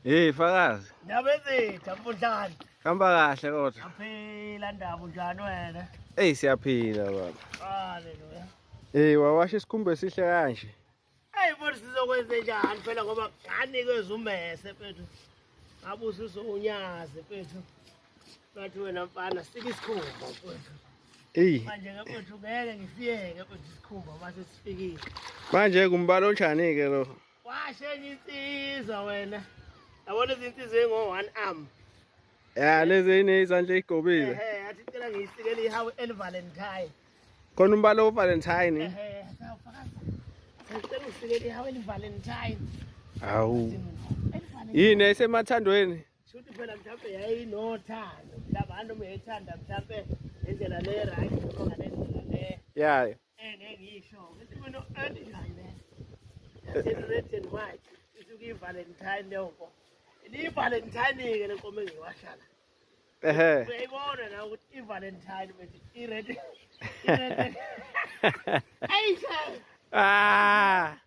Hey Fakazi. Ndabezitha mfundlana. Hamba kahle kodwa. Aphila ndaba njani wena? Hey siyaphila baba. Haleluya. Hey wawasha isikhumba esihle kanje. Hey mfowethu sizokwenza njani phela ngoba nganikeza umese mfethu. Ngabusisa unyaze mfethu. Bathi wena mfana sika isikhumba mfethu. Hey. Manje mfethu ngeke ngifiyeke mfethu isikhumba mase sifikile. Manje kumbala onjani ke lo? Washenye insizwa wena. Yabona izinsizwa engo-1 arm. Ya lezi inezandla igobile. Athi cela ngiyisikele ihawe elivalentine. Khona umbala oValentine. Sawufakaza. Ngicela usikele ihawe elivalentine. Hawu. Yini esemathandweni? Shuthi phela mhlawumbe yayinothando. Labantu meyithanda mhlawumbe indlela le right noma ngalendlela le. Yeah. Ngeke ngisho. Ngithi mina andijane. Red and white. Isuke ivalentine leyo. Valentine ke lenkomo engiwashala. Uyayibona na ukuthi iValentine bethi ired. Ayisha. Ah!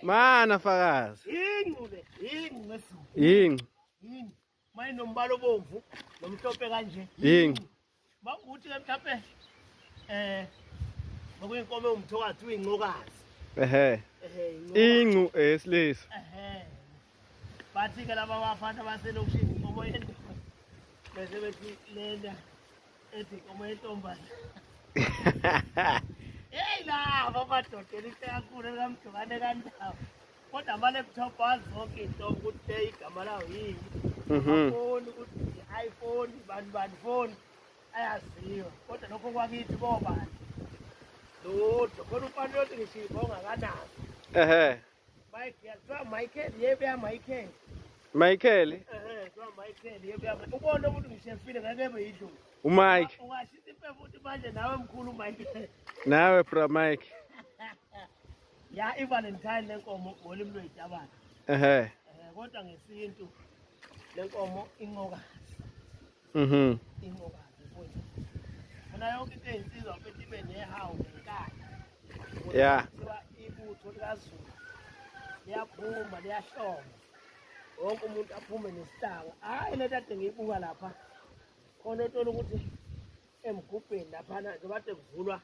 Mana Fakazi. Ingcule, ingcesu. Yingi. Yingi. Maye nombalo obomvu nomhlophe kanje. Yingi. Bakuthi ke mhlawumbe ngokwenkomo umthokazi uyincokazi. Incu esilisa. Bathi ke laba bafana baselokishini inkomo yendoda. Bese bethi lena ethi inkomo yentombazana. Hey lava madoda elikakhulu kamdukane kandawo. Kodwa ama-laptop azonke inhlobo ukuthi igama lawo yini. Amafoni ukuthi i-iPhone, bani phone ayaziwa. Kodwa lokho kwakithi bobani. Lodwa khona umfana yothi ngishipha ongakanazo. Mike yathiwa Michael yebeya Michael. Michael? Kuthiwa Michael yebeya. Ubona ukuthi ngishefile ngeke ebe yidlulu. uMike. Ungashisa impepho futhi manje nawe mkhulu Michael. Nawe bro Mike. Ya iValentine lenkomo ngolimi lweJabane. Kodwa ngesintu lenkomo inqokazi. Inqokazi mfowethu. Mina yonke into ey'nsizwa mfethu ibe nehawu nenkani. Yeah. Ibutho likaZulu liyaphuma liyahloma. Wonke umuntu aphume nesitanga. Hayi le kade ngiyibuka lapha. Khona othola ukuthi emgubheni laphana nje bade kuvulwa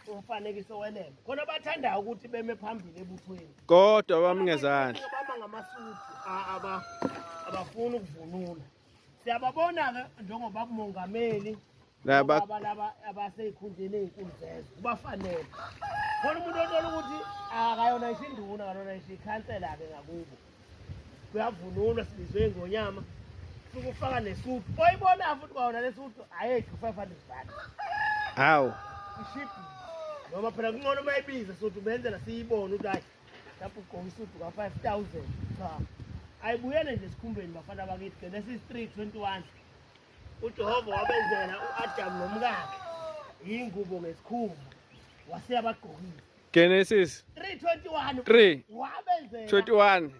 umfanekiso welembe. Khona bathandayo ukuthi beme phambili ebuthweni. Kodwa bami ngezandla. Baba ngamasuthi abafuna ukuvunula. Siyababona ke njengoba kumongameli laba abaseyikhundleni ezinkulu zezwe kubafanele. Khona umuntu othola ukuthi akayona ishinduna kanona ishikhansela ke ngakubo. Kuyavunulwa sibizwe ngonyama. Ukufaka nesuthi. Oyibona futhi kwaona lesuthi ayekho 500 rand. Hawu. Ishiphi. Noma phela kungcono mayibiza sothi ubenzela siyibone ukuthi hayi lapho ugqoka isuthi ka 5000. Cha. Ayibuyele nje esikhumbeni bafana bakithi ke lesi 321. uJehova wabenzela uAdam nomkakhe ingubo ngesikhumba. Wasiyabagqokisa. Genesis 3:21 3 wabenzela 21.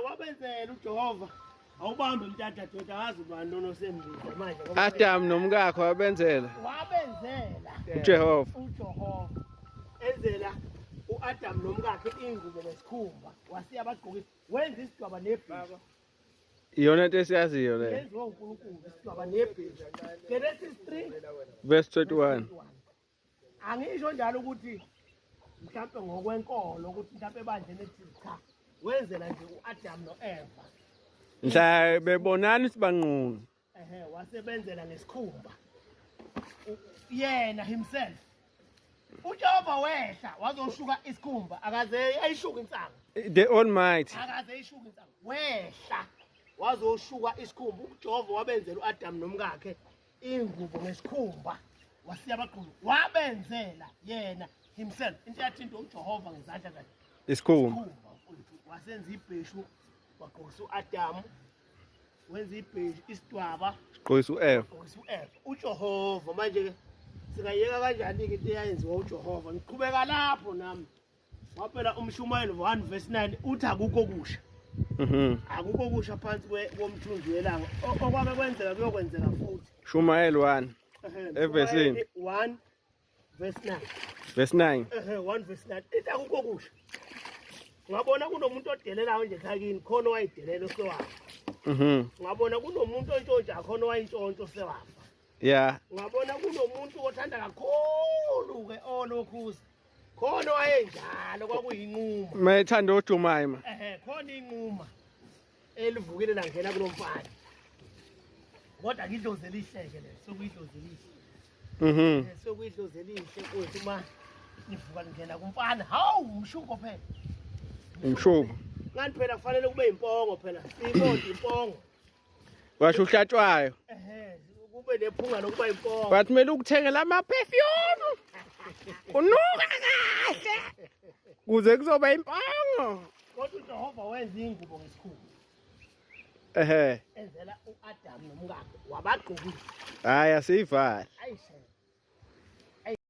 Wabenzela uJehova. Awubambe mtata doda akazi ubani lona osembiza manje. Adam nomkakhe wabenzela. Wabenzela uJehova. Enzela uAdam nomkakhe ingubo ngesikhumba. Wasiyabagqokisa. Wenza isidwaba nebhesha. Iyona into esiyaziyo le. Yenziwa uNkulunkulu isidwaba nebhesha. Genesis 3 verse 21. Angisho njalo ukuthi mhlawumbe ngokwenkolo ukuthi mhlawumbe ebandleni ethi cha wenzela nje uAdam noEva. Mhla bebonana sibanqunu. Wasebenzela ngesikhumba. Yena himself. uJehova wehla wazoshuka isikhumba akaze ayishuka insanga. The Almighty. Akaze ayishuka insanga. Wehla wazoshuka isikhumba. uJehova wabenzela uAdam nomkakhe ingubo ngesikhumba. Wasiyabaqulu wabenzela yena himself. Into yathinta uJehova ngezandla zakhe. Isikhumba. Wasenza ibheshu wagqokisa uAdam. Wenza ibheshu isidwaba Gqokisa uEva. uJehova manje singayeka kanjani ke into eyayenziwa uJehova. Ngiqhubeka lapho nami. Waphela uMshumayeli 1 verse 9 uthi akukho kusha. Akukho kusha phansi komthunzi welanga. Okwake kwenzeka kuyokwenzeka futhi. Shumayeli 1 evesini 1 verse 9. Verse 9. 1 verse 9. Ithi akukho kusha. Ngabona kunomuntu odelelayo nje ekhakini khona wayidelela osowakhe. Ngabona kunomuntu ontshontsha khona wayintshontsho sewafa. Yeah. Ngabona kunomuntu othanda kakhulu-ke olokhuza. Khona wayenjalo kwakuyinquma. Mayethanda uJumayima. Khona inquma elivukile langena kulomfana. Kodwa ngidlozi elihleke le, sokuyidlozi elihle. Sokuyidlozi elihle kuthi uma nivuka ngena kumfana, hawu umshuko phela. Umshuko. Ngani phela kufanele kube impongo phela. Siyibonde impongo. Washo uhlatshwayo. Kube nephunga lokuba impongo. Bathi kumele ukuthengela ama-perfume. Unuka kahle. Kuze kuzoba impongo. Kodwa uJehova wenza ingubo ngesikhulu. Enzela uAdam nomkakhe wabagqokisa. Hayi asiyivala. Ayishe.